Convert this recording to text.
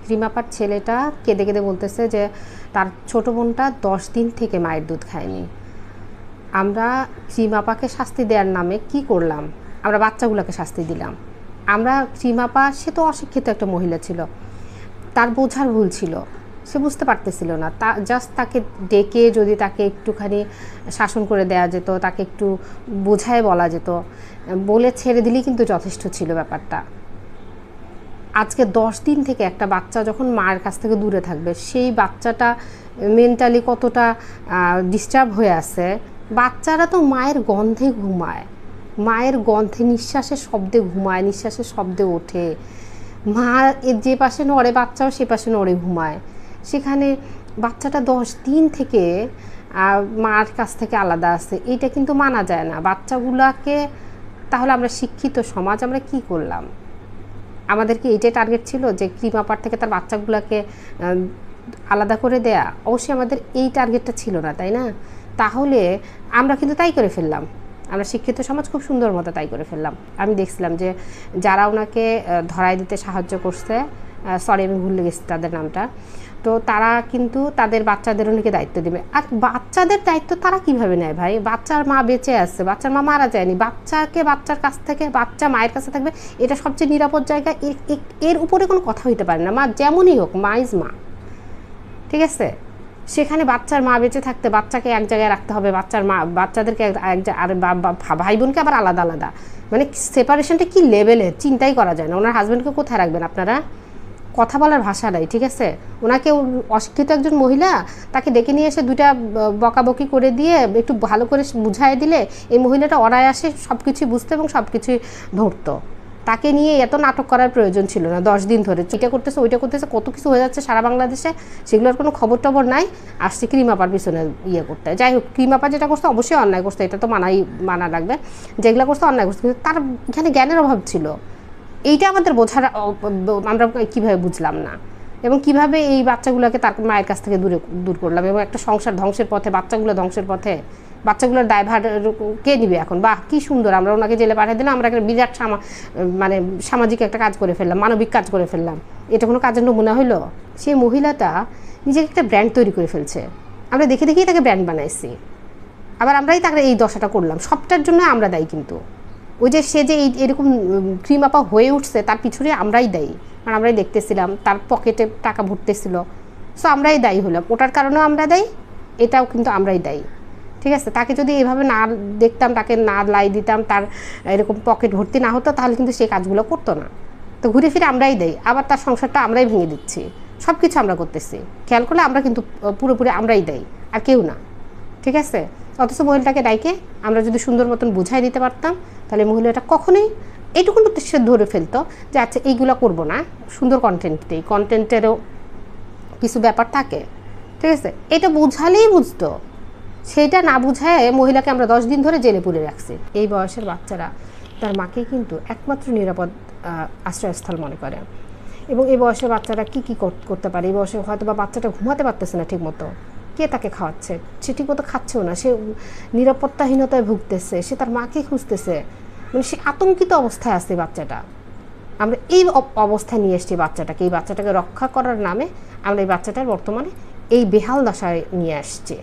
ক্রিমাপার ছেলেটা কেঁদে কেঁদে বলতেছে যে তার ছোট বোনটা 10 দিন থেকে মায়ের দুধ খায়নি। আমরা ক্রিমাপাকে শাস্তি দেওয়ার নামে কি করলাম? আমরা বাচ্চাগুলোকে শাস্তি দিলাম। আমরা ক্রিমাপা, সে তো অশিক্ষিত একটা মহিলা ছিল, তার বোঝার ভুল ছিল, সে বুঝতে পারতেছিল না। জাস্ট তাকে ডেকে যদি তাকে একটুখানি শাসন করে দেওয়া যেত, তাকে একটু বোঝায় বলা যেত, বলে ছেড়ে দিলেই কিন্তু যথেষ্ট ছিল ব্যাপারটা। আজকে 10 দিন থেকে একটা বাচ্চা যখন মায়ের কাছ থেকে দূরে থাকবে, সেই বাচ্চাটা মেন্টালি কতটা ডিস্টার্ব হয়ে আছে। বাচ্চারা তো মায়ের গন্ধে ঘুমায়, মায়ের গন্ধে, নিঃশ্বাসের শব্দে ঘুমায়, নিঃশ্বাসের শব্দে ওঠে। মা যে পাশে নড়ে বাচ্চাও সে পাশে নড়ে ঘুমায়। সেখানে বাচ্চাটা 10 দিন থেকে মার কাছ থেকে আলাদা আছে, এইটা কিন্তু মানা যায় না বাচ্চাগুলাকে। তাহলে আমরা শিক্ষিত সমাজ, আমরা কি করলাম? আমাদেরকে এইটাই টার্গেট ছিল যে ক্রিমাপার থেকে তার বাচ্চাগুলোকে আলাদা করে দেয়া? অবশ্যই আমাদের এই টার্গেটটা ছিল না, তাই না? তাহলে আমরা কিন্তু তাই করে ফেললাম। আমরা শিক্ষিত সমাজ খুব সুন্দর মতো তাই করে ফেললাম। আমি দেখছিলাম যে যারা ওনাকে ধরাই দিতে সাহায্য করছে, সরি আমি ভুলে গেছি তাদের নামটা, তো তারা কিন্তু তাদের বাচ্চাদের ওনাকে দায়িত্ব দেবে। আর বাচ্চাদের দায়িত্ব তারা কিভাবে নেয় ভাই? বাচ্চার মা বেঁচে আছে, বাচ্চার মা মারা যায়নি, বাচ্চাকে বাচ্চার কাছ থেকে, বাচ্চা মায়ের কাছে থাকবে, এটা সবচেয়ে নিরাপদ জায়গা। এর উপরে কোনো কথা হইতে পারে না। মা যেমনই হোক, মা ইজ মা, ঠিক আছে? সেখানে বাচ্চার মা বেঁচে থাকতে বাচ্চাকে এক জায়গায় রাখতে হবে, বাচ্চার মা বাচ্চাদেরকে আর ভাই বোনকে আবার আলাদা আলাদা, মানে সেপারেশনটা কি লেভেলের চিন্তাই করা যায় না। ওনার হাজব্যান্ডকে কোথায় রাখবেন আপনারা? কথা বলার ভাষা নাই, ঠিক আছে? ওনাকে অশিক্ষিত একজন মহিলা, তাকে ডেকে নিয়ে এসে দুইটা বকাবকি করে দিয়ে একটু ভালো করে বুঝাই দিলে এই মহিলাটা অনায়াসে সব কিছুই বুঝতো এবং সব কিছুই ধরতো। তাকে নিয়ে এত নাটক করার প্রয়োজন ছিল না। 10 দিন ধরে এটা করতেছে, ওইটা করতেছে, কত কিছু হয়ে যাচ্ছে সারা বাংলাদেশে, সেগুলোর কোনো খবর টবর নাই। আসছে ক্রিমাপার পিছনে ইয়ে করতে। যাই হোক, ক্রিমাপা যেটা করছে অবশ্যই অন্যায় করছে, এটা তো মানা রাখবে। যেগুলো করছে অন্যায় করছে, কিন্তু তার এখানে জ্ঞানের অভাব ছিল। এইটা আমাদের বোঝার, আমরা কীভাবে বুঝলাম না, এবং কিভাবে এই বাচ্চাগুলোকে তার মায়ের কাছ থেকে দূর করলাম, এবং একটা সংসার ধ্বংসের পথে, বাচ্চাগুলো ধ্বংসের পথে। বাচ্চাগুলোর দায়ভার কে নিবে এখন? বাহ, কি সুন্দর, আমরা ওনাকে জেলে পাঠিয়ে দিলাম, আমরা একটা বিরাট মানে সামাজিক একটা কাজ করে ফেললাম, মানবিক কাজ করে ফেললাম। এটা কোনো কাজের নমুনা হইলো? সেই মহিলাটা নিজেকে একটা ব্র্যান্ড তৈরি করে ফেলছে। আমরা দেখে দেখেই তাকে ব্র্যান্ড বানাইছি, আবার আমরাই তাকে এই দশাটা করলাম। সবটার জন্য আমরা দায়ী। কিন্তু ওই যে সে যে এরকম ক্রিমাপা হয়ে উঠছে, তার পিছনে আমরাই দায়ী। কারণ আমরাই দেখতেছিলাম তার পকেটে টাকা ভরতেছিল, সো আমরাই দায়ী হলাম। ওটার কারণেও আমরা দায়ী, এটাও কিন্তু আমরাই দায়ী, ঠিক আছে? তাকে যদি এভাবে না দেখতাম, তাকে না লাই দিতাম, তার এরকম পকেট ভর্তি না হতো, তাহলে কিন্তু সে কাজগুলো করতো না। তো ঘুরে ফিরে আমরাই দেই, আবার তার সংসারটা আমরাই ভেঙে দিচ্ছি, সব কিছু আমরা করতেছি। খেয়াল করলে আমরা কিন্তু পুরোপুরি আমরাই দেই, আর কেউ না, ঠিক আছে? অথচ মহিলাটাকে ডাইকে আমরা যদি সুন্দর মতন বুঝাই দিতে পারতাম, তাহলে মহিলাটা কখনোই এইটুকুন সে ধরে ফেলতো যে আচ্ছা এইগুলো করবো না, সুন্দর কন্টেন্ট দেই, কন্টেন্টেরও কিছু ব্যাপার থাকে, ঠিক আছে? এটা বুঝালেই বুঝতো। সেইটা না বুঝায় মহিলাকে আমরা 10 দিন ধরে জেলে পুরে রাখছি। এই বয়সের বাচ্চারা তার মাকে কিন্তু একমাত্র নিরাপদ আশ্রয়স্থল মনে করে। এবং এই বয়সের বাচ্চারা কি করতে পারে? এই বয়সে হয়তো বা বাচ্চাটা ঘুমাতে পারতেছে না ঠিক মতো, কে তাকে খাওয়াচ্ছে? সে ঠিক মতো খাচ্ছেও না, সে নিরাপত্তাহীনতায় ভুগতেছে, সে তার মাকে খুঁজতেছে, মানে সে আতঙ্কিত অবস্থায় আছে বাচ্চাটা। আমরা এই অবস্থায় নিয়ে এসছি বাচ্চাটাকে। এই বাচ্চাটাকে রক্ষা করার নামে আমরা এই বাচ্চাটার বর্তমানে এই বেহাল দশায় নিয়ে আসছি।